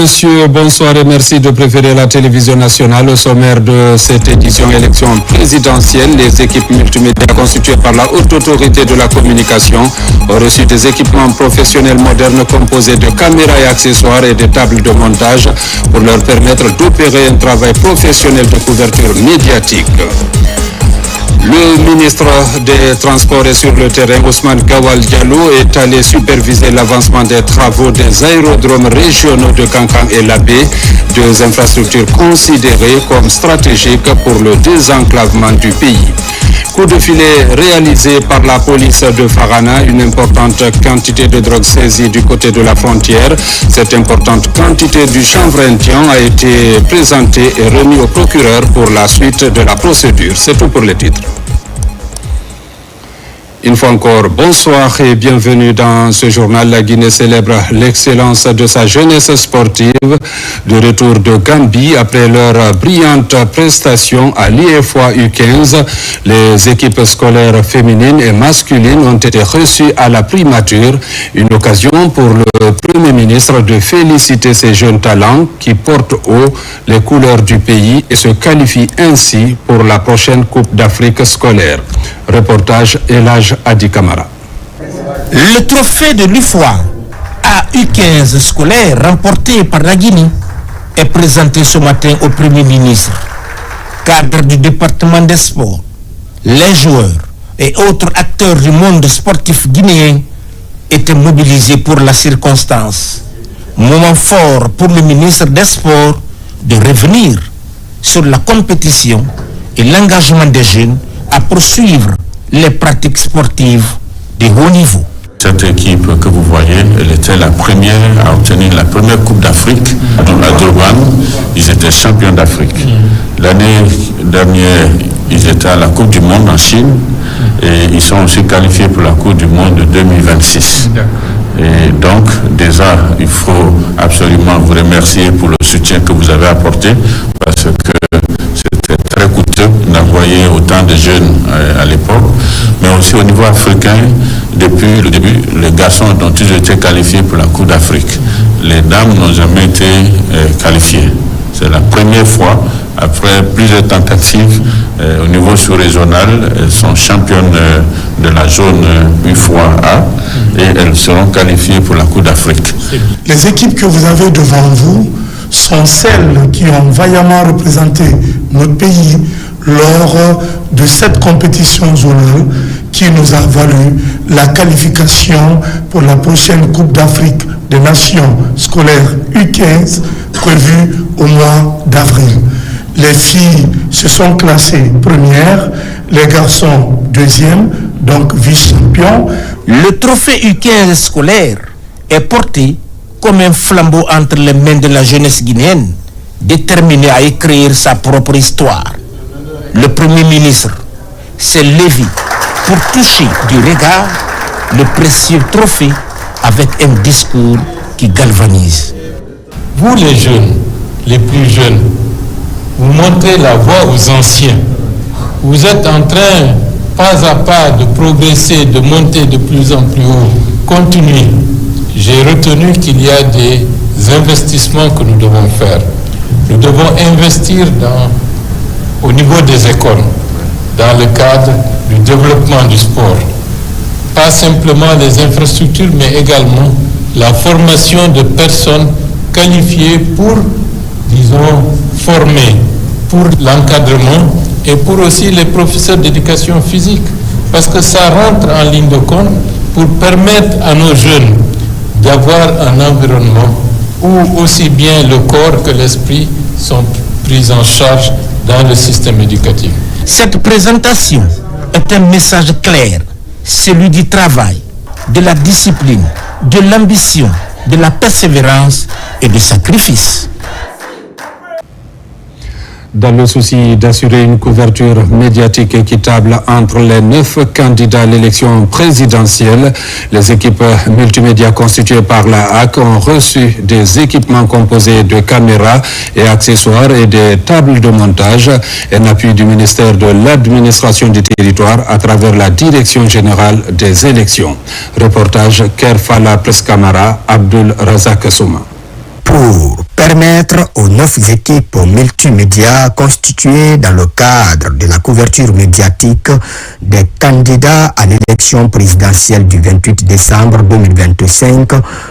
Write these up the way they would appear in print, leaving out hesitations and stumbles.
messieurs, bonsoir et merci de préférer la télévision nationale. Au sommaire de cette édition élection présidentielle, les équipes multimédia constituées par la haute autorité de la communication ont reçu des équipements professionnels modernes composés de caméras et accessoires et de tables de montage pour leur permettre d'opérer un travail professionnel de couverture médiatique. Le ministre des Transports est sur le terrain. Ousmane Gawal Diallo est allé superviser l'avancement des travaux des aérodromes régionaux de Kankan et Labé, deux infrastructures considérées comme stratégiques pour le désenclavement du pays. Coup de filet réalisé par la police de Farana, une importante quantité de drogue saisie du côté de la frontière. Cette importante quantité du chanvre indien a été présentée et remise au procureur pour la suite de la procédure. C'est tout pour les titres. Une fois encore, bonsoir et bienvenue dans ce journal. La Guinée célèbre l'excellence de sa jeunesse sportive. De retour de Gambie après leur brillante prestation à l'IFOA U15, les équipes scolaires féminines et masculines ont été reçues à la primature. Une occasion pour le Premier ministre de féliciter ces jeunes talents qui portent haut les couleurs du pays et se qualifient ainsi pour la prochaine Coupe d'Afrique scolaire. Reportage Elhaj Adi Kamara. Le trophée de l'IFOA à U15 scolaire remporté par la Guinée est présenté ce matin au Premier ministre. Cadre du département des sports, les joueurs et autres acteurs du monde sportif guinéen étaient mobilisés pour la circonstance. Moment fort pour le ministre des Sports de revenir sur la compétition et l'engagement des jeunes à poursuivre les pratiques sportives de haut niveau. Cette équipe que vous voyez, elle était la première à obtenir la première Coupe d'Afrique à Durban. Ils étaient champions d'Afrique. L'année dernière, ils étaient à la Coupe du Monde en Chine et ils sont aussi qualifiés pour la Coupe du Monde de 2026. Et donc, déjà, il faut absolument vous remercier pour le soutien que vous avez apporté parce que c'était très coûteux d'envoyer autant de jeunes à l'époque, mais aussi au niveau africain, depuis le début, les garçons ont tous été qualifiés pour la Coupe d'Afrique. Les dames n'ont jamais été qualifiées. C'est la première fois, après plusieurs tentatives au niveau sous-régional, elles sont championnes de la zone UFOA A et elles seront qualifiées pour la Coupe d'Afrique. Les équipes que vous avez devant vous sont celles qui ont vaillamment représenté notre pays lors de cette compétition zonale qui nous a valu la qualification pour la prochaine Coupe d'Afrique des Nations scolaires U15 prévue au mois d'avril. Les filles se sont classées premières, les garçons deuxième, donc vice-champions. Le trophée U15 scolaire est porté comme un flambeau entre les mains de la jeunesse guinéenne, déterminée à écrire sa propre histoire. Le Premier ministre s'est levé pour toucher du regard le précieux trophée avec un discours qui galvanise. Vous les jeunes, les plus jeunes, vous montrez la voie aux anciens. Vous êtes en train, pas à pas, de progresser, de monter de plus en plus haut. Continuez. J'ai retenu qu'il y a des investissements que nous devons faire. Nous devons investir au niveau des écoles, dans le cadre du développement du sport. Pas simplement les infrastructures, mais également la formation de personnes qualifiées pour, disons, former, pour l'encadrement et pour aussi les professeurs d'éducation physique. Parce que ça rentre en ligne de compte pour permettre à nos jeunes d'avoir un environnement où aussi bien le corps que l'esprit sont pris en charge dans le système éducatif. Cette présentation est un message clair, celui du travail, de la discipline, de l'ambition, de la persévérance et du sacrifice. Dans le souci d'assurer une couverture médiatique équitable entre les 9 candidats à l'élection présidentielle, les équipes multimédia constituées par la HAC ont reçu des équipements composés de caméras et accessoires et des tables de montage, un appui du ministère de l'administration du territoire à travers la Direction générale des élections. Reportage Kerfala Prescamara, Abdul Razak Souma. Pour permettre aux 9 équipes multimédia constituées dans le cadre de la couverture médiatique des candidats à l'élection présidentielle du 28 décembre 2025,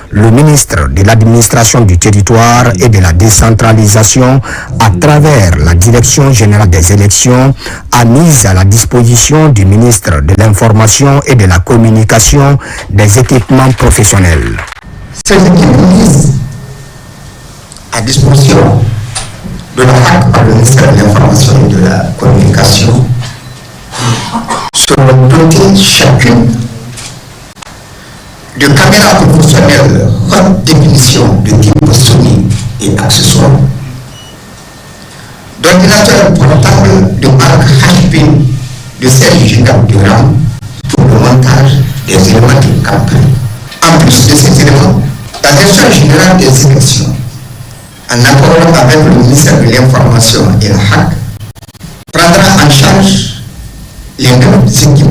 le ministre de l'administration du territoire et de la décentralisation, à travers la Direction générale des élections, a mis à la disposition du ministre de l'information et de la communication des équipements professionnels. Ces équipes à disposition de la HAC par le ministère de l'Information et de la Communication seront dotées chacune de caméras professionnelles haute définition de type Sony et accessoires, d'ordinateurs portables de marque HP de 16 Go de RAM pour le montage des éléments de campagne. En plus de ces éléments, la Direction générale des élections, en accord avec le ministère de l'Information et la HAC, prendra en charge les mêmes équipes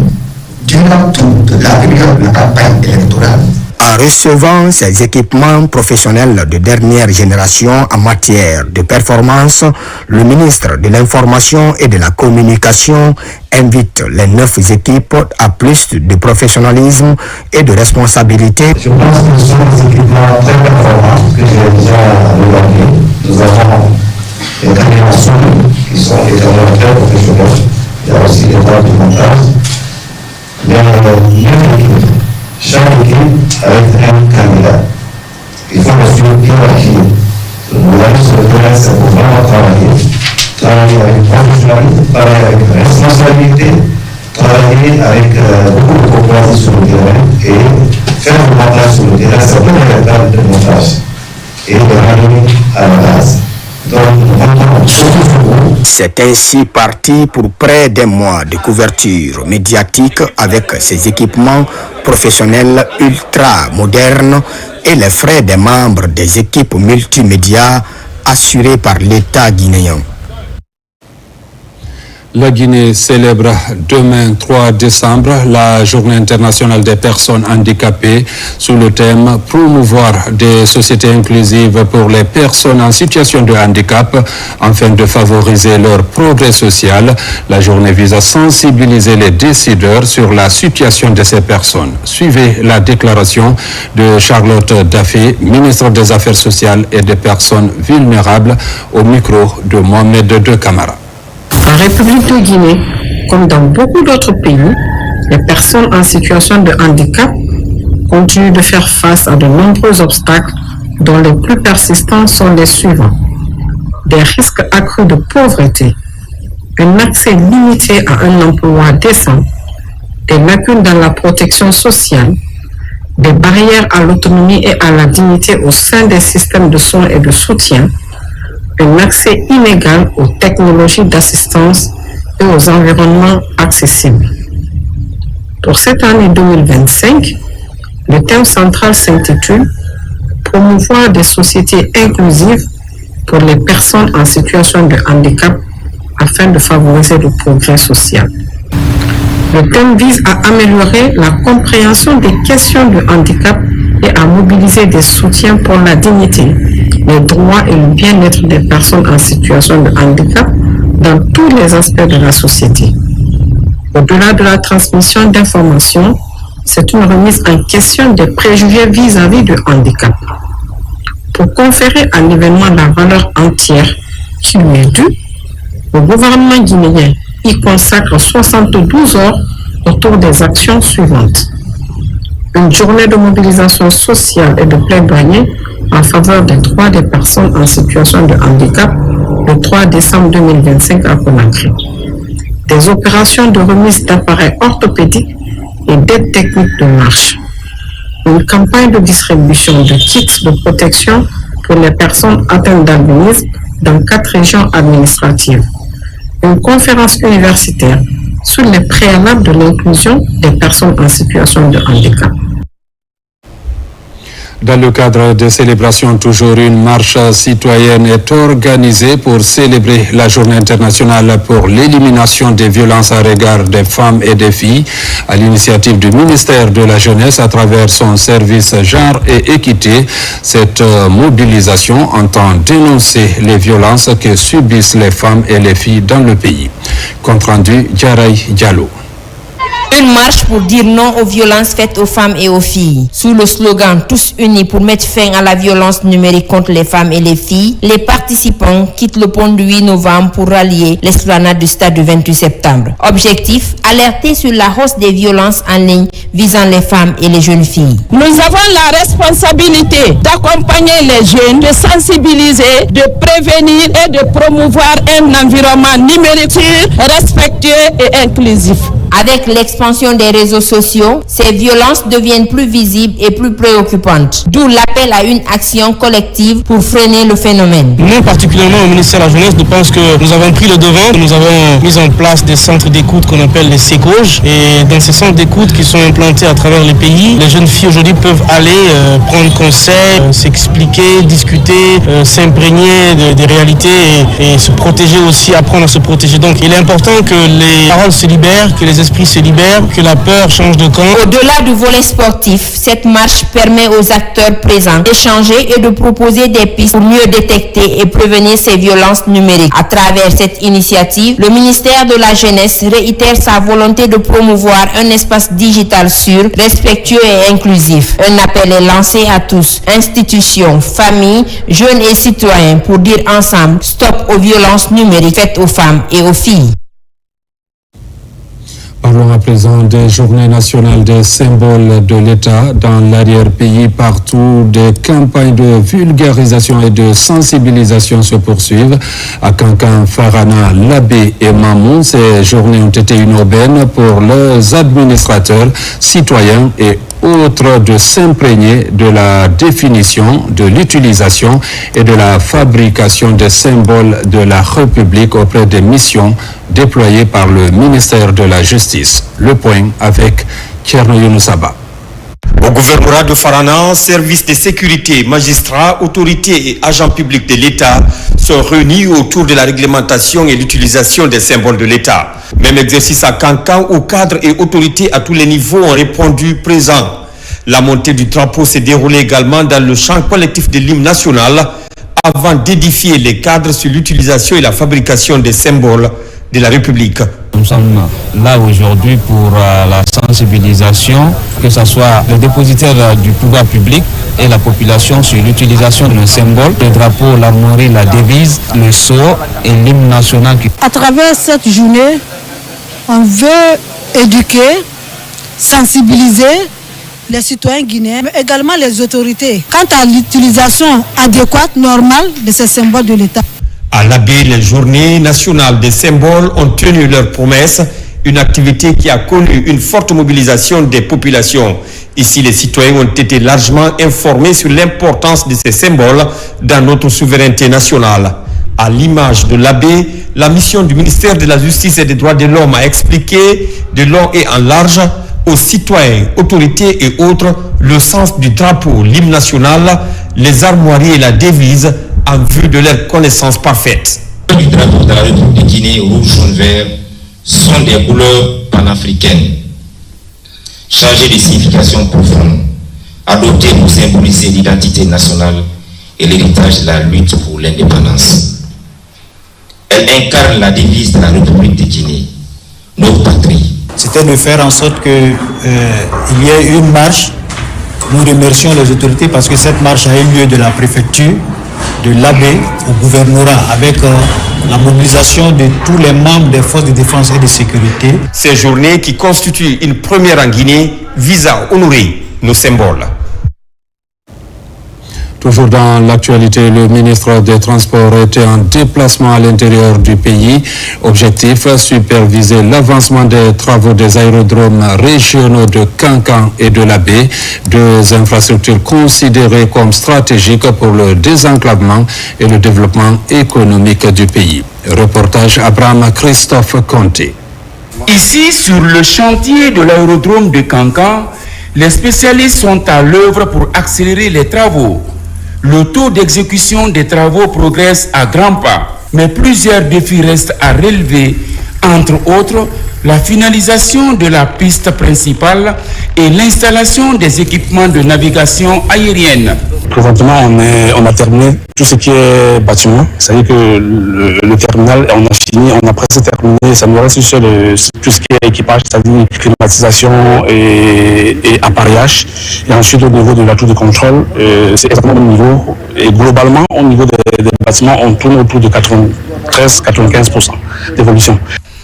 durant toute la période de la campagne électorale. En recevant ces équipements professionnels de dernière génération en matière de performance, le ministre de l'Information et de la Communication invite les 9 équipes à plus de professionnalisme et de responsabilité. Je pense que ce sont des équipements très performants que j'ai déjà regardé. Nous avons des caméras Sony qui sont également très professionnelles. Il y a aussi des boîtes de montage. Mais chaque équipe avec un candidat. Il faut le suivre bien acquis. Vous allez sur le terrain, c'est pour vraiment travailler avec professionnalisme, travailler avec responsabilité, travailler avec beaucoup de coopération sur le terrain et faire le montage sur le terrain, c'est une véritable de montage et de ramener à la base. C'est ainsi parti pour près d'un mois de couverture médiatique avec ces équipements professionnels ultra modernes et les frais des membres des équipes multimédia assurés par l'État guinéen. La Guinée célèbre demain 3 décembre la Journée internationale des personnes handicapées sous le thème « Promouvoir des sociétés inclusives pour les personnes en situation de handicap afin de favoriser leur progrès social ». La journée vise à sensibiliser les décideurs sur la situation de ces personnes. Suivez la déclaration de Charlotte Daffé, ministre des Affaires sociales et des personnes vulnérables, au micro de Mohamed De Camara. En République de Guinée, comme dans beaucoup d'autres pays, les personnes en situation de handicap continuent de faire face à de nombreux obstacles dont les plus persistants sont les suivants. Des risques accrus de pauvreté, un accès limité à un emploi décent, des lacunes dans la protection sociale, des barrières à l'autonomie et à la dignité au sein des systèmes de soins et de soutien, un accès inégal aux technologies d'assistance et aux environnements accessibles. Pour cette année 2025, le thème central s'intitule « Promouvoir des sociétés inclusives pour les personnes en situation de handicap afin de favoriser le progrès social ». Le thème vise à améliorer la compréhension des questions de handicap et à mobiliser des soutiens pour la dignité, les droits et le bien-être des personnes en situation de handicap dans tous les aspects de la société. Au-delà de la transmission d'informations, c'est une remise en question des préjugés vis-à-vis du handicap. Pour conférer à l'événement la valeur entière qui lui est due, le gouvernement guinéen y consacre 72 heures autour des actions suivantes. Une journée de mobilisation sociale et de plaidoyer en faveur des droits des personnes en situation de handicap le 3 décembre 2025 à Conakry. Des opérations de remise d'appareils orthopédiques et d'aide technique de marche. Une campagne de distribution de kits de protection pour les personnes atteintes d'albinisme dans 4 régions administratives. Une conférence universitaire sur les préalables de l'inclusion des personnes en situation de handicap. Dans le cadre des célébrations, toujours une marche citoyenne est organisée pour célébrer la Journée internationale pour l'élimination des violences à l'égard des femmes et des filles, à l'initiative du ministère de la Jeunesse à travers son service Genre et Équité. Cette mobilisation entend dénoncer les violences que subissent les femmes et les filles dans le pays. Compte rendu, Diaray Diallo. Une marche pour dire non aux violences faites aux femmes et aux filles. Sous le slogan « Tous unis pour mettre fin à la violence numérique contre les femmes et les filles », les participants quittent le pont du 8 novembre pour rallier l'esplanade du stade du 28 septembre. Objectif, alerter sur la hausse des violences en ligne visant les femmes et les jeunes filles. Nous avons la responsabilité d'accompagner les jeunes, de sensibiliser, de prévenir et de promouvoir un environnement numérique sûr, respectueux et inclusif. Avec l'expansion des réseaux sociaux, ces violences deviennent plus visibles et plus préoccupantes. D'où l'appel à une action collective pour freiner le phénomène. Nous, particulièrement au ministère de la Jeunesse, nous pensons que nous avons pris le devant. Nous avons mis en place des centres d'écoute qu'on appelle les SECOJ. Et dans ces centres d'écoute qui sont implantés à travers les pays, les jeunes filles aujourd'hui peuvent aller prendre conseil, s'expliquer, discuter, s'imprégner des réalités et se protéger aussi, apprendre à se protéger. Donc il est important que les paroles se libèrent, que les esprits se libèrent, que la peur change de camp. Au-delà du volet sportif, cette marche permet aux acteurs présents d'échanger et de proposer des pistes pour mieux détecter et prévenir ces violences numériques. À travers cette initiative, le ministère de la Jeunesse réitère sa volonté de promouvoir un espace digital sûr, respectueux et inclusif. Un appel est lancé à tous, institutions, familles, jeunes et citoyens, pour dire ensemble stop aux violences numériques faites aux femmes et aux filles. Parlons à présent des journées nationales des symboles de l'État dans l'arrière-pays. Partout, des campagnes de vulgarisation et de sensibilisation se poursuivent. À Kankan, Farana, Labé et Mamou, ces journées ont été une aubaine pour les administrateurs, citoyens et autres de s'imprégner de la définition, de l'utilisation et de la fabrication des symboles de la République auprès des missions déployées par le ministère de la Justice. Le point avec Tcherno Younoussaba. Au gouvernorat de Farana, services de sécurité, magistrats, autorités et agents publics de l'État sont réunis autour de la réglementation et l'utilisation des symboles de l'État. Même exercice à Kankan où cadres et autorités à tous les niveaux ont répondu présent. La montée du drapeau s'est déroulée également dans le champ collectif de l'hymne national avant d'édifier les cadres sur l'utilisation et la fabrication des symboles de la République. Nous sommes là aujourd'hui pour la sensibilisation, que ce soit le dépositaire du pouvoir public et la population sur l'utilisation de nos symboles, le drapeau, la mairie, la devise, le sceau et l'hymne national. À travers cette journée, on veut éduquer, sensibiliser les citoyens guinéens, mais également les autorités, quant à l'utilisation adéquate, normale de ces symboles de l'État. À l'Abbé, les journées nationales des symboles ont tenu leurs promesses, une activité qui a connu une forte mobilisation des populations. Ici, les citoyens ont été largement informés sur l'importance de ces symboles dans notre souveraineté nationale. À l'image de l'Abbé, la mission du ministère de la Justice et des Droits de l'Homme a expliqué de long et en large aux citoyens, autorités et autres le sens du drapeau, l'hymne national, les armoiries et la devise en vue de leur connaissance parfaite. Les drapeaux de la République de Guinée, rouge, jaune, vert, sont des couleurs panafricaines, chargées de significations profondes, adoptées pour symboliser l'identité nationale et l'héritage de la lutte pour l'indépendance. Elles incarnent la devise de la République de Guinée, notre patrie. C'était de faire en sorte qu'il y ait une marche. Nous remercions les autorités parce que cette marche a eu lieu de la préfecture, de l'Abbé au gouvernorat, avec la mobilisation de tous les membres des forces de défense et de sécurité. Ces journées qui constituent une première en Guinée visent à honorer nos symboles. Toujours dans l'actualité, le ministre des Transports était en déplacement à l'intérieur du pays. Objectif, superviser l'avancement des travaux des aérodromes régionaux de Kankan et de l'Abbé, deux infrastructures considérées comme stratégiques pour le désenclavement et le développement économique du pays. Reportage Abraham Christophe Conté. Ici, sur le chantier de l'aérodrome de Kankan, Les spécialistes sont à l'œuvre pour accélérer les travaux. Le taux d'exécution des travaux progresse à grands pas, mais plusieurs défis restent à relever, entre autres la finalisation de la piste principale et l'installation des équipements de navigation aérienne. Présentement, on a terminé tout ce qui est bâtiment. C'est-à-dire que le terminal, on a fini, on a presque terminé. Ça nous reste juste tout ce qui est équipage, c'est-à-dire climatisation et appareillage. Et ensuite, au niveau de la tour de contrôle, c'est exactement le niveau. Et globalement, au niveau des bâtiments, on tourne autour de 93-95% d'évolution.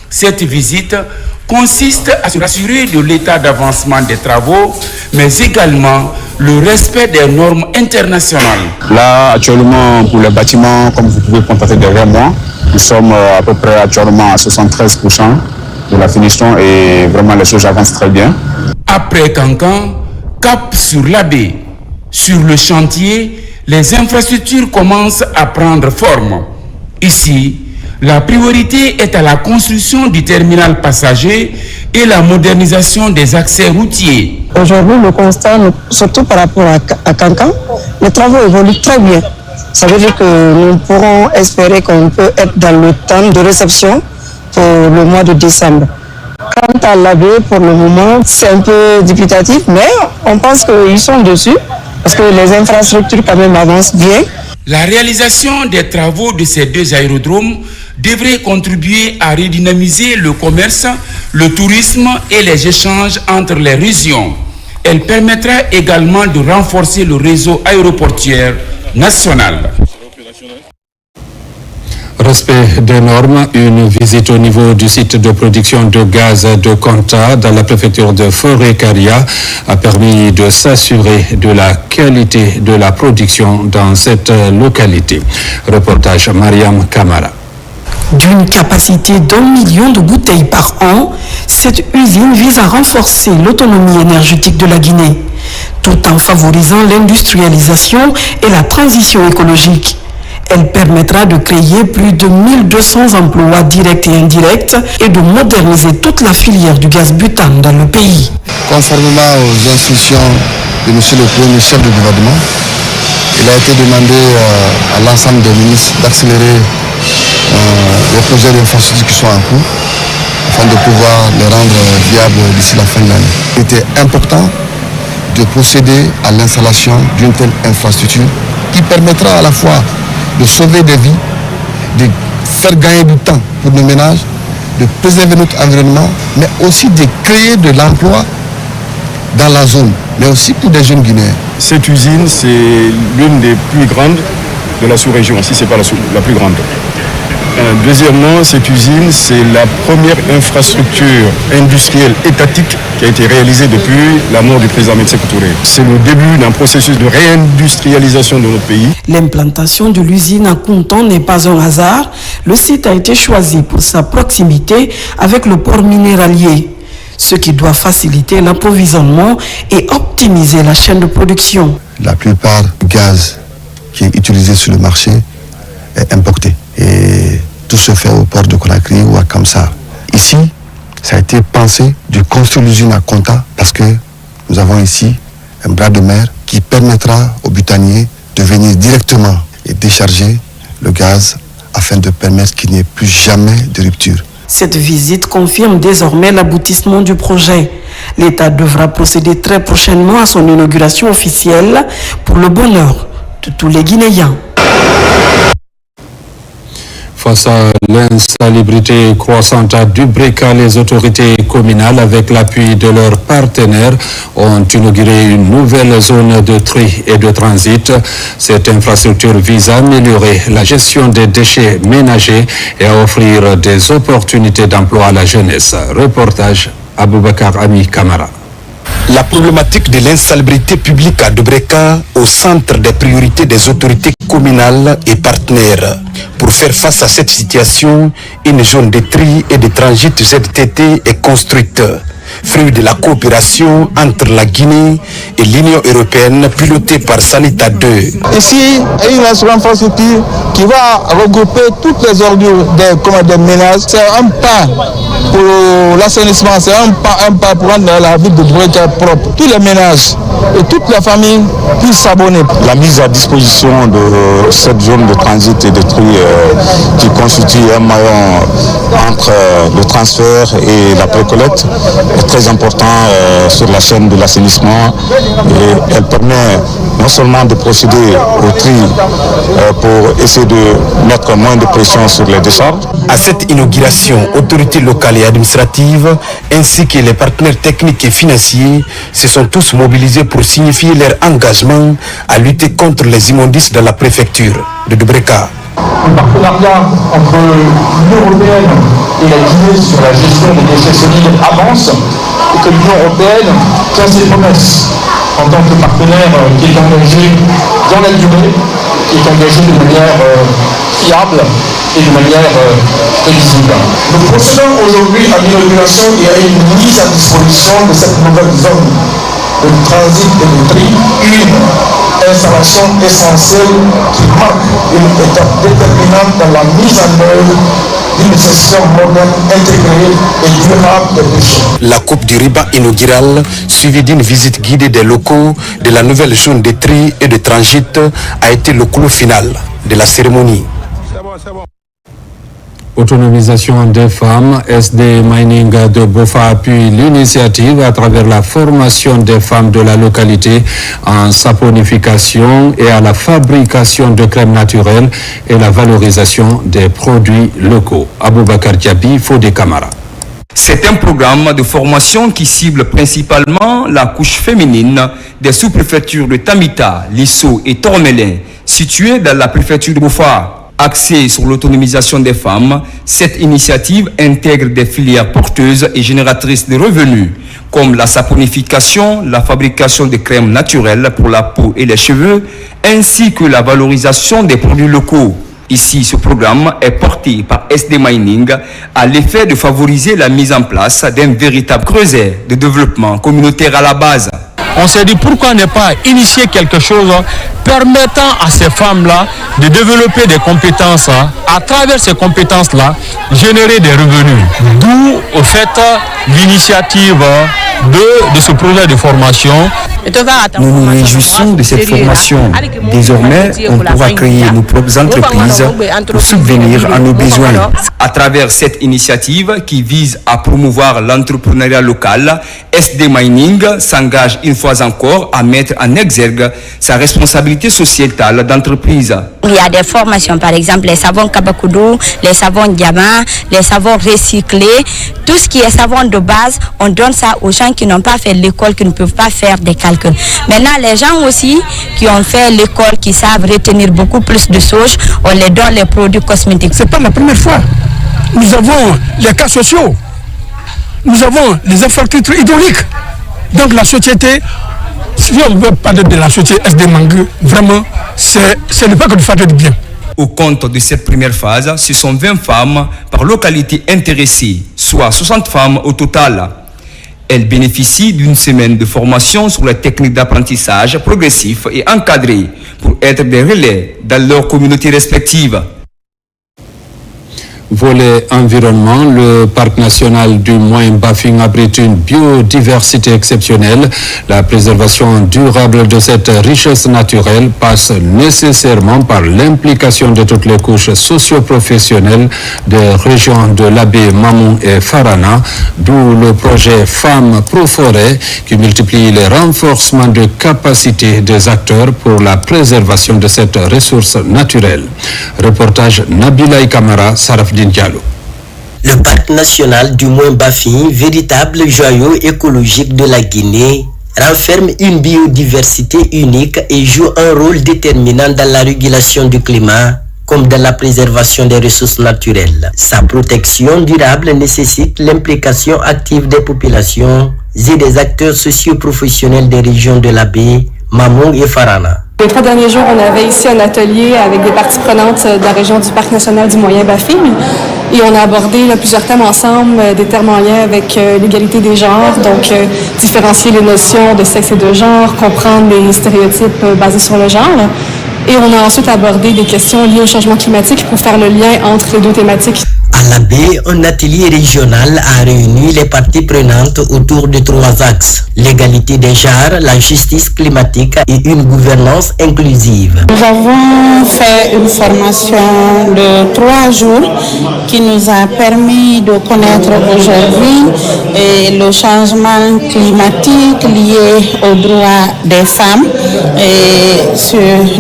Cette visite consiste à se rassurer de l'état d'avancement des travaux, mais également le respect des normes internationales. Là, actuellement, pour les bâtiments, comme vous pouvez constater derrière moi, nous sommes à peu près actuellement à 73% de la finition et vraiment les choses avancent très bien. Après Cancan, cap sur la baie. Sur le chantier, les infrastructures commencent à prendre forme. Ici, la priorité est à la construction du terminal passager et la modernisation des accès routiers. Aujourd'hui, le constat, surtout par rapport à Cancan, les travaux évoluent très bien. Ça veut dire que nous pourrons espérer qu'on peut être dans le temps de réception pour le mois de décembre. Quant à l'AB, pour le moment, c'est un peu dubitatif, mais on pense qu'ils sont dessus parce que les infrastructures quand même avancent bien. La réalisation des travaux de ces deux aérodromes devrait contribuer à redynamiser le commerce, le tourisme et les échanges entre les régions. Elle permettra également de renforcer le réseau aéroportuaire national. Respect des normes, une visite au niveau du site de production de gaz de Konta dans la préfecture de Forêt-Caria a permis de s'assurer de la qualité de la production dans cette localité. Reportage Mariam Kamara. D'une capacité d'1 million de bouteilles par an, cette usine vise à renforcer l'autonomie énergétique de la Guinée, tout en favorisant l'industrialisation et la transition écologique. Elle permettra de créer plus de 1200 emplois directs et indirects et de moderniser toute la filière du gaz butane dans le pays. Conformément aux instructions de M. le Premier chef du gouvernement, il a été demandé à l'ensemble des ministres d'accélérer les projets d'infrastructure qui sont en cours afin de pouvoir les rendre viables d'ici la fin de l'année. Il était important de procéder à l'installation d'une telle infrastructure qui permettra à la fois de sauver des vies, de faire gagner du temps pour nos ménages, de préserver notre environnement, mais aussi de créer de l'emploi dans la zone, mais aussi pour des jeunes Guinéens. Cette usine, c'est l'une des plus grandes de la sous-région, si ce n'est pas la plus grande. Deuxièmement, cette usine, c'est la première infrastructure industrielle étatique qui a été réalisée depuis la mort du président Sékou Touré. C'est le début d'un processus de réindustrialisation de notre pays. L'implantation de l'usine à Kontan n'est pas un hasard. Le site a été choisi pour sa proximité avec le port minéralier, ce qui doit faciliter l'approvisionnement et optimiser la chaîne de production. La plupart du gaz qui est utilisé sur le marché est importé. Et tout se fait au port de Conakry ou à Kamsar. Ici, ça a été pensé de construire l'usine à Konta parce que nous avons ici un bras de mer qui permettra aux butaniers de venir directement et décharger le gaz afin de permettre qu'il n'y ait plus jamais de rupture. Cette visite confirme désormais l'aboutissement du projet. L'État devra procéder très prochainement à son inauguration officielle pour le bonheur de tous les Guinéens. Face à l'insalubrité croissante à Dubreka, les autorités communales, avec l'appui de leurs partenaires, ont inauguré une nouvelle zone de tri et de transit. Cette infrastructure vise à améliorer la gestion des déchets ménagers et à offrir des opportunités d'emploi à la jeunesse. Reportage Aboubakar Ami Kamara. La problématique de l'insalubrité publique à Dubreka au centre des priorités des autorités communales et partenaires. Pour faire face à cette situation, une zone de tri et de transit ZTT est construite, fruit de la coopération entre la Guinée et l'Union européenne pilotée par Sanita 2. Ici, il y a une infrastructure qui va regrouper toutes les ordures des ménages. C'est un pas pour l'assainissement, c'est un pas pour rendre la ville de Djoureka propre. Tous les ménages et toute la famille puissent s'abonner. La mise à disposition de cette zone de transit et de tri qui constitue un maillon entre le transfert et la précollecte est très important sur la chaîne de l'assainissement et elle permet non seulement de procéder au tri pour essayer de mettre moins de pression sur les décharges. À cette inauguration, autorités locales et administratives ainsi que les partenaires techniques et financiers se sont tous mobilisés pour signifier leur engagement à lutter contre les immondices dans la préfecture de Djoureka. Le partenariat entre l'Union européenne et la Guinée sur la gestion des déchets solides avance et que l'Union européenne tient ses promesses en tant que partenaire qui est engagé dans la durée, qui est engagé de manière fiable et de manière prévisible. Nous procédons aujourd'hui à l'inauguration et à une mise à disposition de cette nouvelle zone de transit et de tri, une installation essentielle qui marque une étape déterminante dans la mise en œuvre d'une gestion moderne, intégrée et durable des déchets. La coupe du Riba inaugurale, suivie d'une visite guidée des locaux de la nouvelle zone de tri et de transit, a été le clou final de la cérémonie. Autonomisation des femmes, SD Mining de Bofa appuie l'initiative à travers la formation des femmes de la localité en saponification et à la fabrication de crèmes naturelles et la valorisation des produits locaux. Aboubakar Diaby, Fodé Camara. C'est un programme de formation qui cible principalement la couche féminine des sous-préfectures de Tamita, Lisso et Tormelin, situées dans la préfecture de Bofa. Axée sur l'autonomisation des femmes, cette initiative intègre des filières porteuses et génératrices de revenus, comme la saponification, la fabrication de crèmes naturelles pour la peau et les cheveux, ainsi que la valorisation des produits locaux. Ici, ce programme est porté par SD Mining à l'effet de favoriser la mise en place d'un véritable creuset de développement communautaire à la base. On s'est dit pourquoi ne pas initier quelque chose permettant à ces femmes-là de développer des compétences, à travers ces compétences-là, générer des revenus. D'où, au fait, l'initiative de ce projet de formation. Nous nous réjouissons de cette formation. Désormais, on pourra créer nos propres entreprises pour subvenir à nos besoins. À travers cette initiative qui vise à promouvoir l'entrepreneuriat local, SD Mining s'engage une fois encore à mettre en exergue sa responsabilité sociétale d'entreprise. Il y a des formations, par exemple les savons Kabakoudou, les savons diamant, les savons recyclés, tout ce qui est savon de base, on donne ça aux gens qui n'ont pas fait l'école, qui ne peuvent pas faire des calculs. Maintenant, les gens aussi qui ont fait l'école, qui savent retenir beaucoup plus de choses, on les donne les produits cosmétiques. C'est pas la première fois. Nous avons les cas sociaux, nous avons les infrastructures hydrauliques. Donc la société, si on veut parler de la société SD Mining, vraiment, ce n'est pas que du faire du bien. Au compte de cette première phase, ce sont 20 femmes par localité intéressées, soit 60 femmes au total. Elles bénéficient d'une semaine de formation sur les techniques d'apprentissage progressif et encadré pour être des relais dans leurs communautés respectives. Volet environnement, le parc national du Moyen-Bafing abrite une biodiversité exceptionnelle. La préservation durable de cette richesse naturelle passe nécessairement par l'implication de toutes les couches socio-professionnelles des régions de l'Abbé, Mamou et Farana, d'où le projet Femmes Pro Forêt qui multiplie les renforcements de capacité des acteurs pour la préservation de cette ressource naturelle. Reportage Nabila Kamara, Saraf Diallo. Le parc national du Moyen-Bafing, véritable joyau écologique de la Guinée, renferme une biodiversité unique et joue un rôle déterminant dans la régulation du climat comme dans la préservation des ressources naturelles. Sa protection durable nécessite l'implication active des populations et des acteurs socio-professionnels des régions de l'Abbé, Mamou et Farana. Les 3 derniers jours, on avait ici un atelier avec des parties prenantes de la région du Parc national du Moyen-Bafing et on a abordé plusieurs thèmes ensemble, des thèmes en lien avec l'égalité des genres, donc différencier les notions de sexe et de genre, comprendre les stéréotypes basés sur le genre. Et on a ensuite abordé des questions liées au changement climatique pour faire le lien entre les deux thématiques. À la baie, un atelier régional a réuni les parties prenantes autour de 3 axes: l'égalité des genres, la justice climatique et une gouvernance inclusive. Nous avons fait une formation de 3 jours qui nous a permis de connaître aujourd'hui le changement climatique lié aux droits des femmes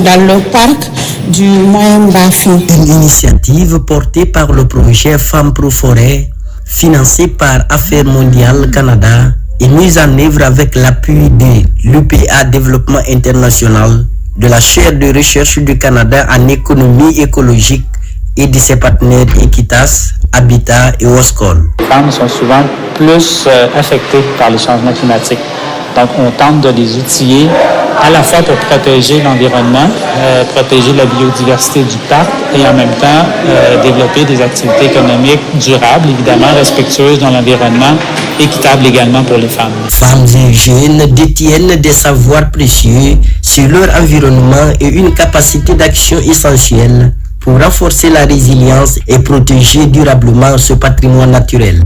dans le parc du Moyen-Bafi. Une initiative portée par le projet Femmes Pro Forêt, financé par Affaires Mondiales Canada et mise en œuvre avec l'appui de l'UPA Développement International, de la chaire de recherche du Canada en économie écologique et de ses partenaires Equitas, Habitat et Oscol. Les femmes sont souvent plus affectées par les changements climatiques. Donc on tente de les outiller à la fois pour protéger l'environnement, protéger la biodiversité du parc et en même temps développer des activités économiques durables, évidemment respectueuses dans l'environnement, équitables également pour les femmes. Femmes et jeunes détiennent des savoirs précieux sur leur environnement et une capacité d'action essentielle pour renforcer la résilience et protéger durablement ce patrimoine naturel.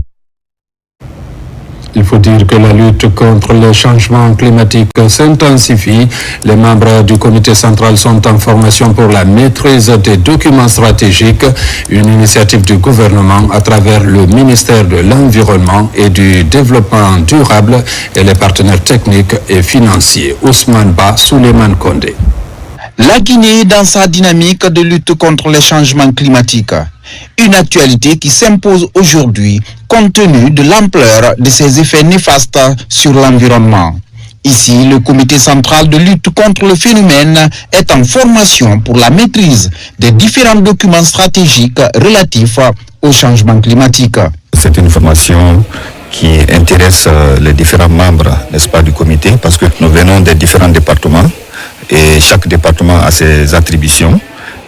Il faut dire que la lutte contre les changements climatiques s'intensifie. Les membres du comité central sont en formation pour la maîtrise des documents stratégiques, une initiative du gouvernement à travers le ministère de l'Environnement et du Développement durable et les partenaires techniques et financiers. Ousmane Ba, Souleymane Kondé. La Guinée dans sa dynamique de lutte contre les changements climatiques. Une actualité qui s'impose aujourd'hui compte tenu de l'ampleur de ses effets néfastes sur l'environnement. Ici, le comité central de lutte contre le phénomène est en formation pour la maîtrise des différents documents stratégiques relatifs au changement climatique. C'est une formation qui intéresse les différents membres, n'est-ce pas, du comité, parce que nous venons des différents départements et chaque département a ses attributions.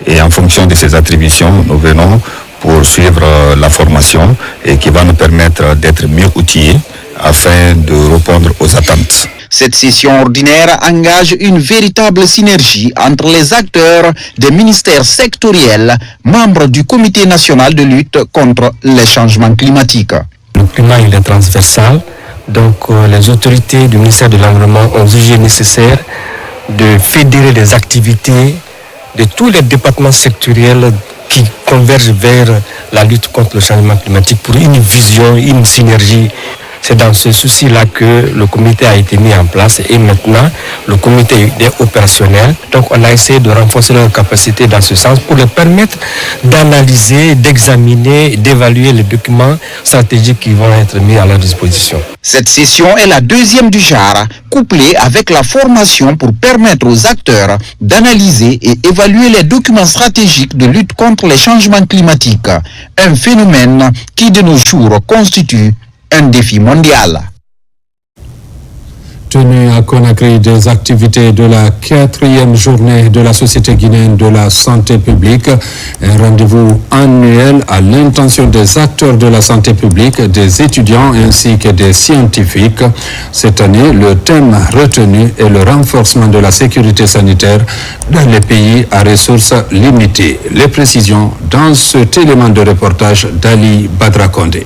Et en fonction de ces attributions, nous venons pour suivre la formation et qui va nous permettre d'être mieux outillés afin de répondre aux attentes. Cette session ordinaire engage une véritable synergie entre les acteurs des ministères sectoriels, membres du Comité national de lutte contre les changements climatiques. Le climat il est transversal, donc les autorités du ministère de l'Environnement ont jugé nécessaire de fédérer des activités de tous les départements sectoriels qui convergent vers la lutte contre le changement climatique pour une vision, une synergie. C'est dans ce souci-là que le comité a été mis en place et maintenant le comité est opérationnel. Donc on a essayé de renforcer leurs capacités dans ce sens pour leur permettre d'analyser, d'examiner, d'évaluer les documents stratégiques qui vont être mis à leur disposition. Cette session est la deuxième du genre, couplée avec la formation pour permettre aux acteurs d'analyser et évaluer les documents stratégiques de lutte contre les changements climatiques, un phénomène qui de nos jours constitue un défi mondial. Tenu à Conakry, des activités de la 4e journée de la Société guinéenne de la santé publique, un rendez-vous annuel à l'intention des acteurs de la santé publique, des étudiants ainsi que des scientifiques. Cette année, le thème retenu est le renforcement de la sécurité sanitaire dans les pays à ressources limitées. Les précisions dans cet élément de reportage d'Ali Badrakonde.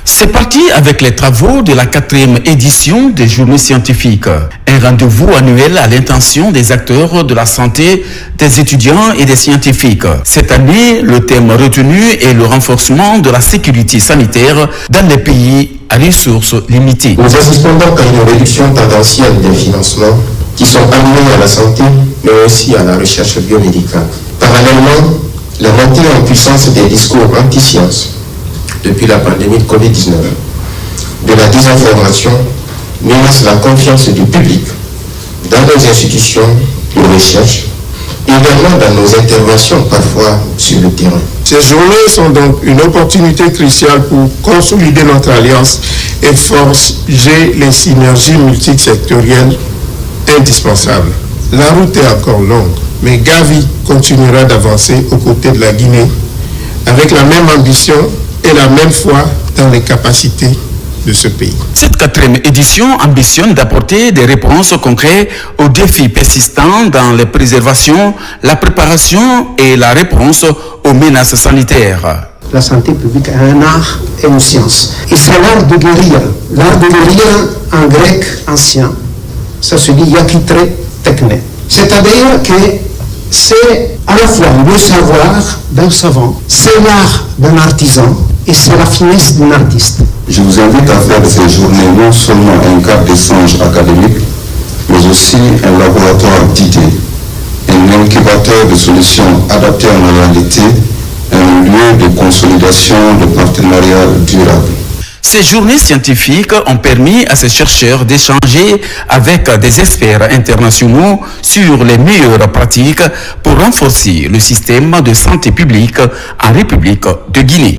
C'est parti avec les travaux de la 4e édition des journées scientifiques. Un rendez-vous annuel à l'intention des acteurs de la santé, des étudiants et des scientifiques. Cette année, le thème retenu est le renforcement de la sécurité sanitaire dans les pays à ressources limitées. Nous assistons donc à une réduction tendancielle des financements qui sont alloués à la santé, mais aussi à la recherche biomédicale. Parallèlement, la montée en puissance des discours anti-sciences depuis la pandémie de Covid-19, de la désinformation, menace la confiance du public dans nos institutions de recherche et également dans nos interventions parfois sur le terrain. Ces journées sont donc une opportunité cruciale pour consolider notre alliance et forger les synergies multisectorielles indispensables. La route est encore longue, mais Gavi continuera d'avancer aux côtés de la Guinée avec la même ambition et la même foi dans les capacités de ce pays. Cette 4e édition ambitionne d'apporter des réponses concrètes aux défis persistants dans la préservation, la préparation et la réponse aux menaces sanitaires. la santé publique est un art et une science. Et c'est l'art de guérir. L'art de guérir en grec ancien, ça se dit yakitre techne. C'est-à-dire que c'est à la fois le savoir d'un savant, c'est l'art d'un artisan et c'est la finesse d'un artiste. Je vous invite à faire de ces journées non seulement un cadre d'échange académique, mais aussi un laboratoire d'idées, un incubateur de solutions adaptées à nos réalités, un lieu de consolidation de partenariats durables. Ces journées scientifiques ont permis à ces chercheurs d'échanger avec des experts internationaux sur les meilleures pratiques pour renforcer le système de santé publique en République de Guinée.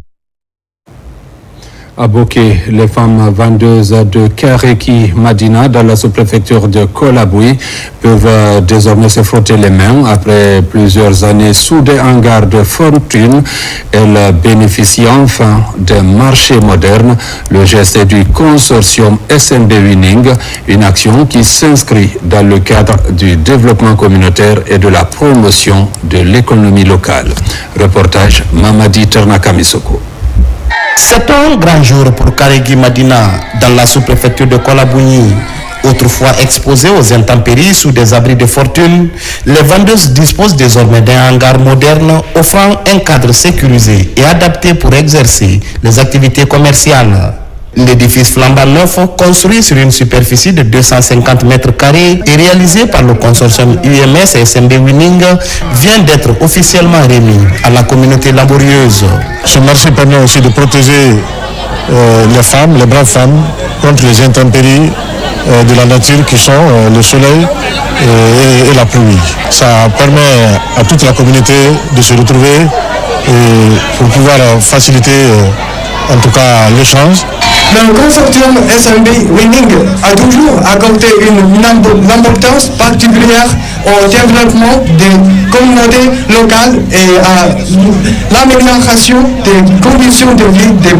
À Boké, les femmes vendeuses de Kareki Madina dans la sous-préfecture de Kolaboui peuvent désormais se frotter les mains après plusieurs années sous des hangars de fortune. Elles bénéficient enfin d'un marché moderne. Le geste est du consortium SNB Winning, une action qui s'inscrit dans le cadre du développement communautaire et de la promotion de l'économie locale. Reportage Mamadi Ternakamisoko. C'est un grand jour pour Kareki Madina dans la sous-préfecture de Kolabougny. Autrefois exposées aux intempéries sous des abris de fortune, les vendeuses disposent désormais d'un hangar moderne offrant un cadre sécurisé et adapté pour exercer les activités commerciales. L'édifice flambant neuf, construit sur une superficie de 250 mètres carrés et réalisé par le consortium UMS et SMB Winning, vient d'être officiellement remis à la communauté laborieuse. Ce marché permet aussi de protéger les femmes, les braves femmes, contre les intempéries de la nature qui sont le soleil et la pluie. Ça permet à toute la communauté de se retrouver pour pouvoir faciliter en tout cas l'échange. Le consortium SMB Winning a toujours accordé une importance particulière au développement des communautés locales et à l'amélioration des conditions de vie des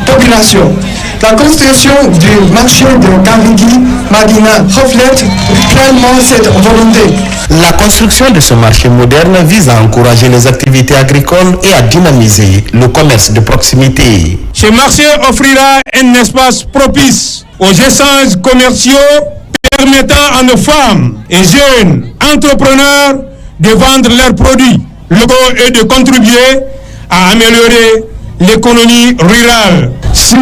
populations. La construction du marché de Kareki Madina reflète pleinement cette volonté. La construction de ce marché moderne vise à encourager les activités agricoles et à dynamiser le commerce de proximité. Ce marché offrira un espace propice aux échanges commerciaux permettant à nos femmes et jeunes entrepreneurs de vendre leurs produits locaux et de contribuer à améliorer l'économie rurale. Si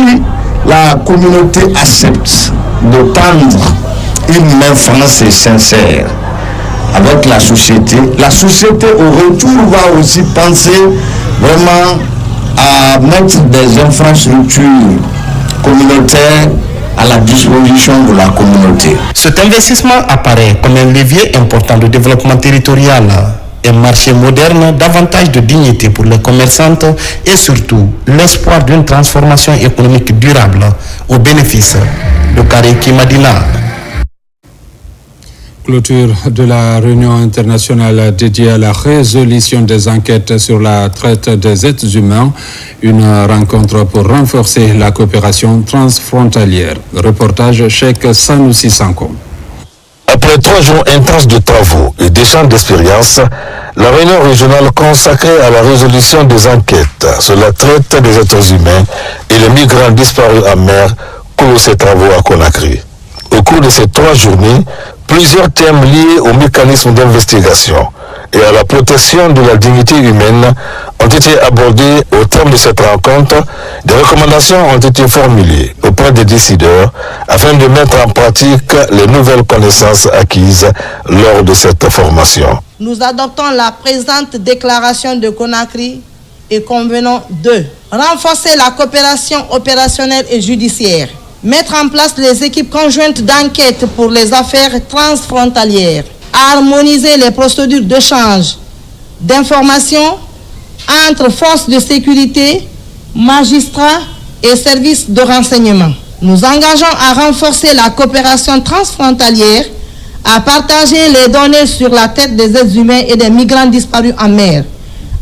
la communauté accepte de tendre une main franche et sincère avec la société au retour va aussi penser vraiment à mettre des infrastructures communautaires à la disposition de la communauté. Cet investissement apparaît comme un levier important de développement territorial, un marché moderne, davantage de dignité pour les commerçantes et surtout l'espoir d'une transformation économique durable au bénéfice de Kareki Madina. Clôture de la réunion internationale dédiée à la résolution des enquêtes sur la traite des êtres humains, une rencontre pour renforcer la coopération transfrontalière. Reportage Cheikh Sanoussi Sanko. Après 3 jours intenses de travaux et d'échanges d'expériences, la réunion régionale consacrée à la résolution des enquêtes sur la traite des êtres humains et les migrants disparus en mer clôt ses travaux à Conakry. Au cours de ces 3 journées, plusieurs thèmes liés au mécanisme d'investigation et à la protection de la dignité humaine ont été abordés au terme de cette rencontre. Des recommandations ont été formulées auprès des décideurs afin de mettre en pratique les nouvelles connaissances acquises lors de cette formation. Nous adoptons la présente déclaration de Conakry et convenons de renforcer la coopération opérationnelle et judiciaire, mettre en place les équipes conjointes d'enquête pour les affaires transfrontalières, harmoniser les procédures d'échange d'informations entre forces de sécurité, magistrats et services de renseignement. Nous engageons à renforcer la coopération transfrontalière, à partager les données sur la traite des êtres humains et des migrants disparus en mer,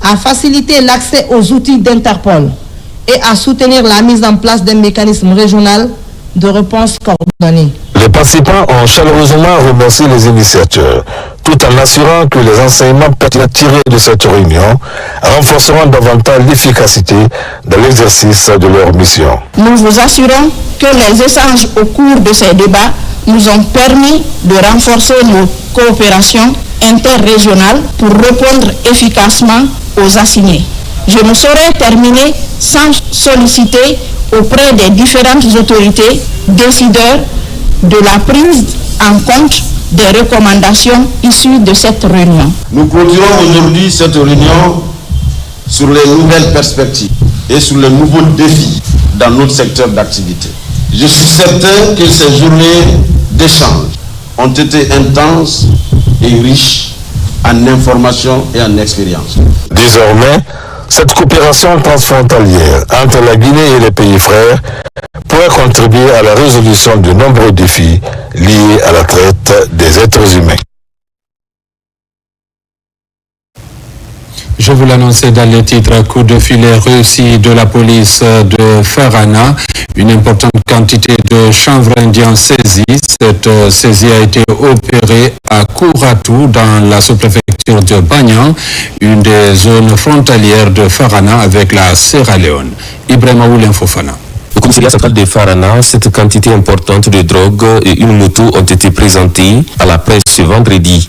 à faciliter l'accès aux outils d'Interpol et à soutenir la mise en place d'un mécanisme régional de réponse coordonnée. Les participants ont chaleureusement remercié les initiateurs, tout en assurant que les enseignements pertinents tirés de cette réunion renforceront davantage l'efficacité dans l'exercice de leur mission. Nous vous assurons que les échanges au cours de ces débats nous ont permis de renforcer nos coopérations interrégionales pour répondre efficacement aux assignés. Je ne saurais terminer sans solliciter auprès des différentes autorités, décideurs, de la prise en compte des recommandations issues de cette réunion. Nous clôturons aujourd'hui cette réunion sur les nouvelles perspectives et sur les nouveaux défis dans notre secteur d'activité. Je suis certain que ces journées d'échange ont été intenses et riches en informations et en expérience. Désormais, cette coopération transfrontalière entre la Guinée et les pays frères pourrait contribuer à la résolution de nombreux défis liés à la traite des êtres humains. Je vous l'annonçais dans les titres, coup de filet réussi de la police de Farana. Une importante quantité de chanvre indien saisie. Cette saisie a été opérée à Kouratou dans la sous-préfecture de Banyan, une des zones frontalières de Farana avec la Sierra Leone. Ibrahima Oulien Fofana. Au commissariat central de Farana, cette quantité importante de drogue et une moto ont été présentées à la presse ce vendredi.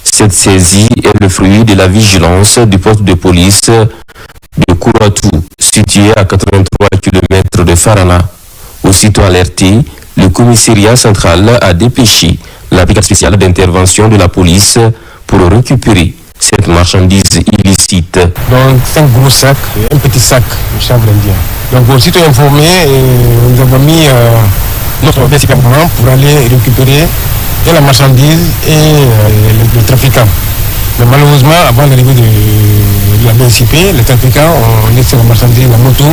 Cette saisie est le fruit de la vigilance du poste de police de Kouratou, situé à 83 km de Farana. Aussitôt alerté, le commissariat central a dépêché la brigade spéciale d'intervention de la police pour récupérer cette marchandise illicite. Donc 5 gros sacs et un petit sac de chanvre indien. Donc aussitôt informé, nous avons mis notre médicament pour aller récupérer et la marchandise et le trafiquant. Mais malheureusement, avant l'arrivée de la BSIP, les trafiquants ont laissé la marchandise, la moto,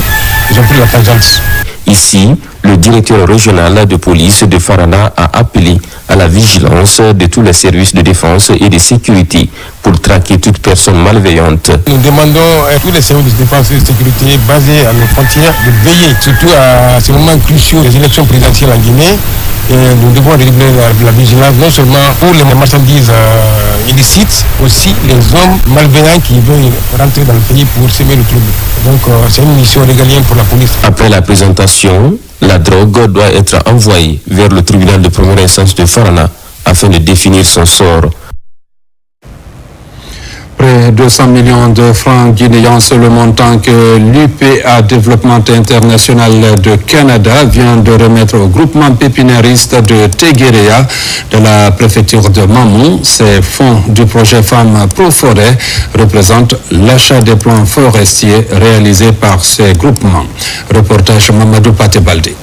ils ont pris la tangente. Ici, le directeur régional de police de Farana a appelé à la vigilance de tous les services de défense et de sécurité pour traquer toute personne malveillante. Nous demandons à tous les services de défense et de sécurité basés à nos frontières de veiller, surtout à ces moments cruciaux des élections présidentielles en Guinée. Et nous devons réguler la vigilance non seulement pour les marchandises illicites, aussi les hommes malveillants qui veulent rentrer dans le pays pour semer le trouble. Donc c'est une mission régalienne pour la police. Après la présentation, la drogue doit être envoyée vers le tribunal de première instance de Farana afin de définir son sort. Près de 200 millions de francs guinéens, c'est le montant que l'UPA Développement International de Canada vient de remettre au groupement pépiniériste de Teguerea de la préfecture de Mamou. Ces fonds du projet Femmes Pro Forêt représentent l'achat des plans forestiers réalisés par ces groupements. Reportage Mamadou Patebaldi.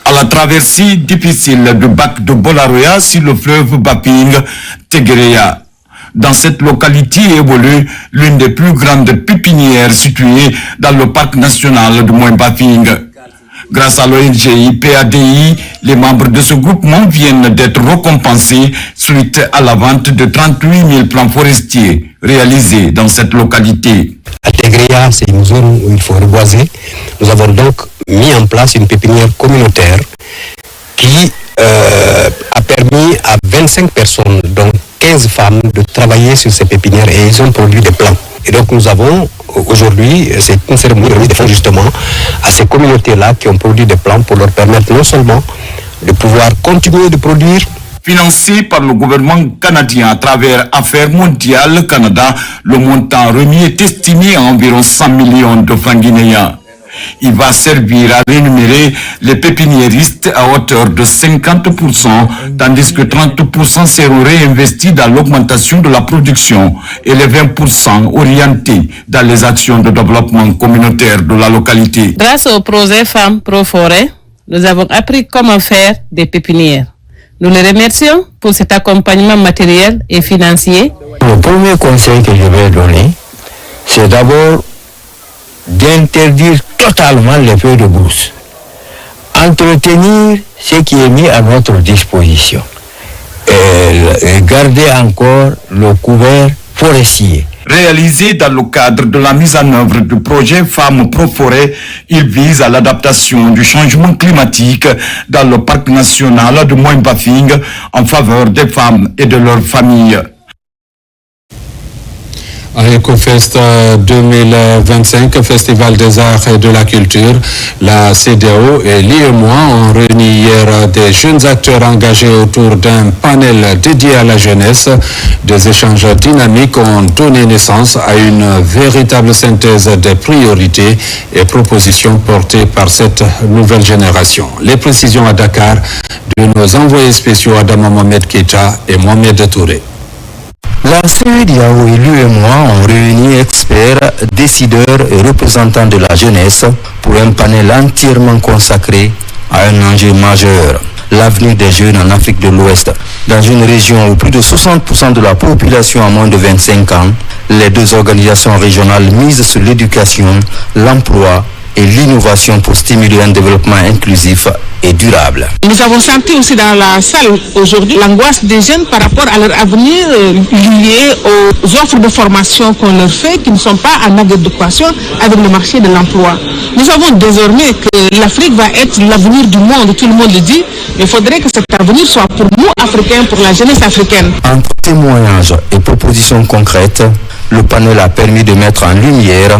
À la traversée difficile du bac de Bolaroya sur le fleuve Baping, Teguerea. Dans cette localité évolue l'une des plus grandes pépinières situées dans le parc national de Moyen-Bafing. Grâce à l'ONG PADI, les membres de ce groupement viennent d'être récompensés suite à la vente de 38 000 plants forestiers réalisés dans cette localité. À Teguerea, c'est une zone où il faut reboiser. Nous avons donc mis en place une pépinière communautaire qui a permis à 25 personnes, donc 15 femmes, de travailler sur ces pépinières et ils ont produit des plants. Et donc nous avons aujourd'hui, c'est une cérémonie de remise des fonds justement à ces communautés-là qui ont produit des plants pour leur permettre non seulement de pouvoir continuer de produire. Financé par le gouvernement canadien à travers Affaires mondiales Canada, le montant remis est estimé à environ 100 millions de francs guinéens. Il va servir à rémunérer les pépiniéristes à hauteur de 50%, tandis que 30% seront réinvestis dans l'augmentation de la production et les 20% orientés dans les actions de développement communautaire de la localité. Grâce au projet Femmes Pro Forêt, nous avons appris comment faire des pépinières. Nous les remercions pour cet accompagnement matériel et financier. Le premier conseil que je vais donner, c'est d'abord d'interdire totalement les feux de brousse. Entretenir ce qui est mis à notre disposition. Et garder encore le couvert forestiers. Réalisé dans le cadre de la mise en œuvre du projet Femmes Pro Forêt, il vise à l'adaptation du changement climatique dans le parc national de Moine Bafing en faveur des femmes et de leurs familles. À EcoFest 2025, Festival des Arts et de la Culture, la CEDEAO et l'IEMOA ont réuni hier des jeunes acteurs engagés autour d'un panel dédié à la jeunesse. Des échanges dynamiques ont donné naissance à une véritable synthèse des priorités et propositions portées par cette nouvelle génération. Les précisions à Dakar de nos envoyés spéciaux Adama Mohamed Keita et Mohamed Touré. La CEDEAO et l'UEMOA ont réuni experts, décideurs et représentants de la jeunesse pour un panel entièrement consacré à un enjeu majeur, l'avenir des jeunes en Afrique de l'Ouest. Dans une région où plus de 60% de la population a moins de 25 ans, les deux organisations régionales misent sur l'éducation, l'emploi et l'innovation pour stimuler un développement inclusif et durable. Nous avons senti aussi dans la salle aujourd'hui l'angoisse des jeunes par rapport à leur avenir lié aux offres de formation qu'on leur fait qui ne sont pas en adéquation avec le marché de l'emploi. Nous savons désormais que l'Afrique va être l'avenir du monde, tout le monde le dit, mais il faudrait que cet avenir soit pour nous Africains, pour la jeunesse africaine. Entre témoignages et propositions concrètes, le panel a permis de mettre en lumière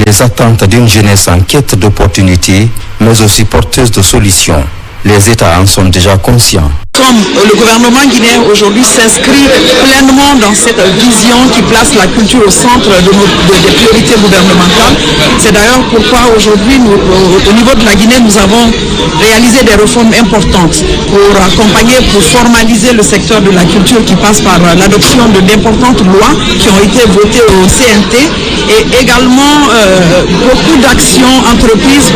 les attentes d'une jeunesse en quête d'opportunités, mais aussi porteuse de solutions. Les États en sont déjà conscients. Comme le gouvernement guinéen aujourd'hui s'inscrit pleinement dans cette vision qui place la culture au centre des priorités gouvernementales, c'est d'ailleurs pourquoi aujourd'hui, au niveau de la Guinée, nous avons réalisé des réformes importantes pour accompagner, pour formaliser le secteur de la culture qui passe par l'adoption d'importantes lois qui ont été votées au CNT et également beaucoup d'actions entreprises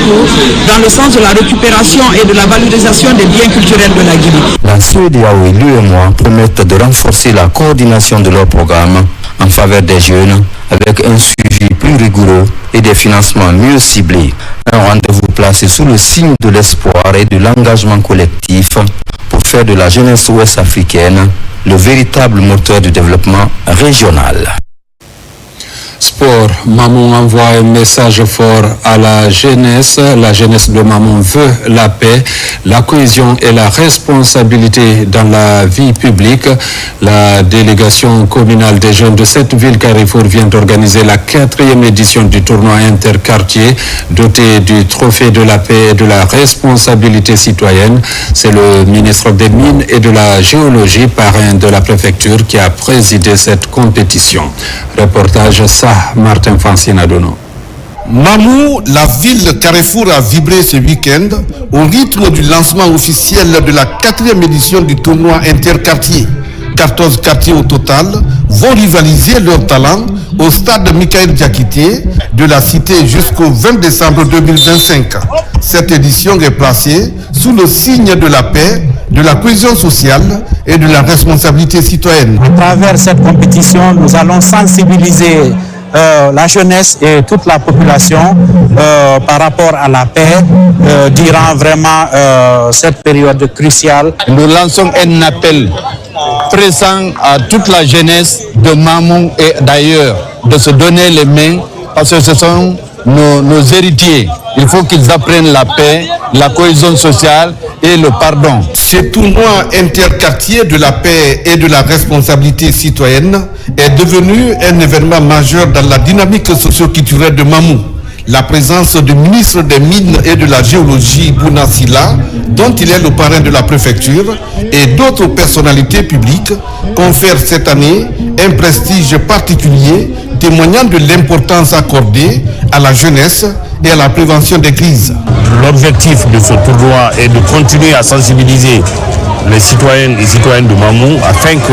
dans le sens de la récupération et de la valorisation des biens culturels de la Guinée. La CEDEAO et l'UEMOA promettent de renforcer la coordination de leurs programmes en faveur des jeunes avec un suivi plus rigoureux et des financements mieux ciblés. Un rendez-vous placé sous le signe de l'espoir et de l'engagement collectif pour faire de la jeunesse ouest-africaine le véritable moteur du développement régional. Sport, Maman envoie un message fort à la jeunesse. La jeunesse de Maman veut la paix, la cohésion et la responsabilité dans la vie publique. La délégation communale des jeunes de cette ville Carrefour vient d'organiser la 4e édition du tournoi interquartier doté du trophée de la paix et de la responsabilité citoyenne. C'est le ministre des Mines et de la Géologie, parrain de la préfecture, qui a présidé cette compétition. Reportage Martin Francine Adono. Mamou, la ville Carrefour a vibré ce week-end au rythme du lancement officiel de la 4e édition du tournoi interquartier. 14 quartiers au total vont rivaliser leur talent au stade Michael Diakité de la cité jusqu'au 20 décembre 2025. Cette édition est placée sous le signe de la paix, de la cohésion sociale et de la responsabilité citoyenne. À travers cette compétition, nous allons sensibiliser la jeunesse et toute la population par rapport à la paix durant vraiment cette période cruciale. Nous lançons un appel pressant à toute la jeunesse de Mamou et d'ailleurs de se donner les mains parce que ce sont nos héritiers. Il faut qu'ils apprennent la paix, la cohésion sociale et le pardon. Ce tournoi interquartier de la paix et de la responsabilité citoyenne est devenu un événement majeur dans la dynamique socio-culturelle de Mamou. La présence du ministre des Mines et de la Géologie, Bouna Silla, dont il est le parrain de la préfecture, et d'autres personnalités publiques confèrent cette année un prestige particulier, témoignant de l'importance accordée à la jeunesse et à la prévention des crises. L'objectif de ce tournoi est de continuer à sensibiliser les citoyennes et citoyens de Mamou afin que,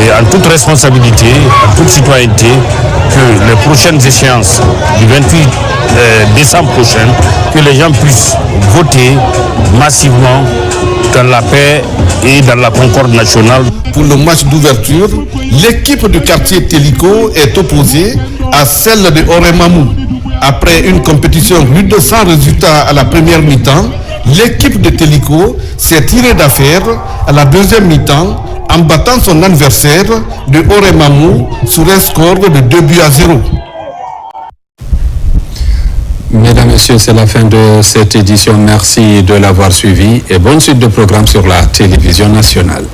et en toute responsabilité, en toute citoyenneté, que les prochaines échéances du 28 décembre prochain, que les gens puissent voter massivement dans la paix et dans la concorde nationale. Pour le match d'ouverture, l'équipe du quartier Télico est opposée à celle de Oremamou. Après une compétition rude sans résultat à la première mi-temps, l'équipe de Télico s'est tirée d'affaire à la deuxième mi-temps en battant son adversaire de Oremamou sur un score de 2-0. Mesdames, Messieurs, c'est la fin de cette édition. Merci de l'avoir suivi et bonne suite de programmes sur la télévision nationale.